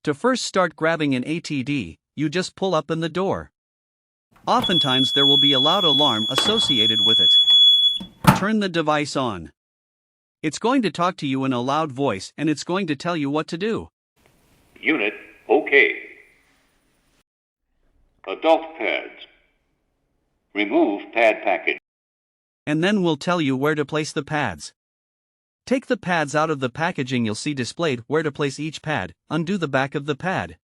To first start grabbing an ATD, you just pull up in the door. Oftentimes there will be a loud alarm associated with it. Turn the device on. It's going to talk to you in a loud voice and it's going to tell you what to do. Unit OK. Adult pads. Remove pad package. And then we'll tell you where to place the pads. Take the pads out of the packaging. You'll see displayed where to place each pad. Undo the back of the pad.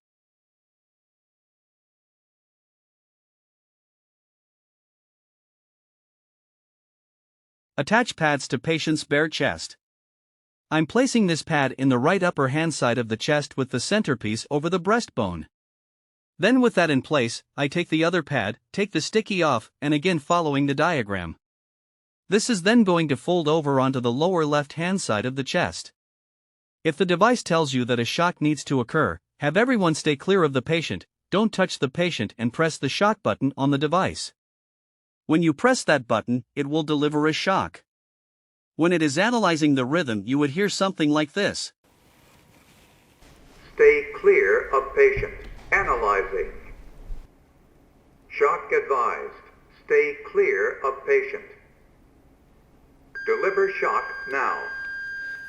Attach pads to patient's bare chest. I'm placing this pad in the right upper hand side of the chest with the centerpiece over the breastbone. Then with that in place, I take the other pad, take the sticky off, and again following the diagram. This is then going to fold over onto the lower left hand side of the chest. If the device tells you that a shock needs to occur, have everyone stay clear of the patient, don't touch the patient and press the shock button on the device. When you press that button, it will deliver a shock. When it is analyzing the rhythm, you would hear something like this. Stay clear of patient. Analyzing. Shock advised. Stay clear of patient. Deliver shock now.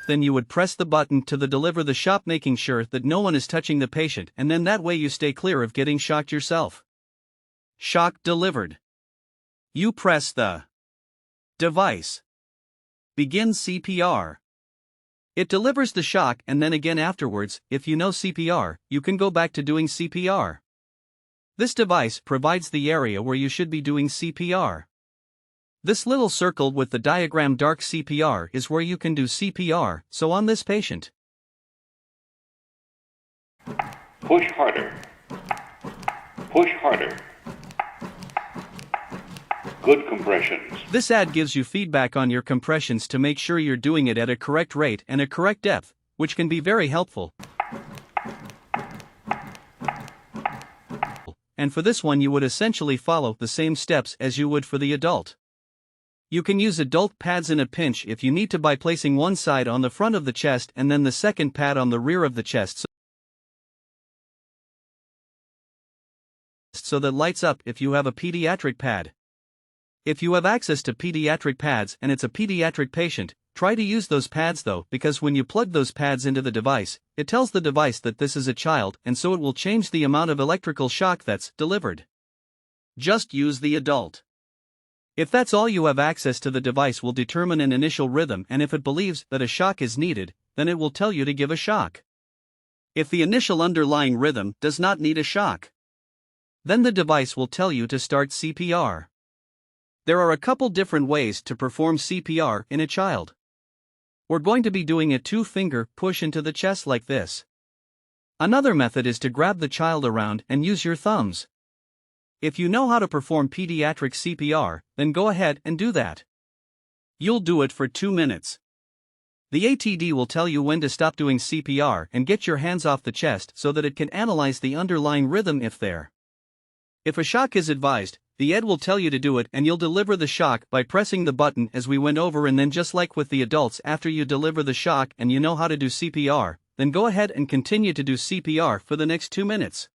Then you would press the button to deliver the shock, making sure that no one is touching the patient, and then that way you stay clear of getting shocked yourself. Shock delivered. You press the device. Begin CPR. It delivers the shock, and then again afterwards, if you know CPR, you can go back to doing CPR. This device provides the area where you should be doing CPR. This little circle with the diagram dark CPR is where you can do CPR, so on this patient. Push harder. Push harder. Good compressions. This ad gives you feedback on your compressions to make sure you're doing it at a correct rate and a correct depth, which can be very helpful. And for this one you would essentially follow the same steps as you would for the adult. You can use adult pads in a pinch if you need to by placing one side on the front of the chest and then the second pad on the rear of the chest so that lights up if you have a pediatric pad. If you have access to pediatric pads and it's a pediatric patient, try to use those pads though, because when you plug those pads into the device, it tells the device that this is a child, and so it will change the amount of electrical shock that's delivered. Just use the adult. If that's all you have access to, the device will determine an initial rhythm, and if it believes that a shock is needed, then it will tell you to give a shock. If the initial underlying rhythm does not need a shock, then the device will tell you to start CPR. There are a couple different ways to perform CPR in a child. We're going to be doing a 2-finger push into the chest like this. Another method is to grab the child around and use your thumbs. If you know how to perform pediatric CPR, then go ahead and do that. You'll do it for 2 minutes. The ATD will tell you when to stop doing CPR and get your hands off the chest so that it can analyze the underlying rhythm if there. If a shock is advised, the AED will tell you to do it and you'll deliver the shock by pressing the button as we went over, and then just like with the adults, after you deliver the shock and you know how to do CPR, then go ahead and continue to do CPR for the next 2 minutes.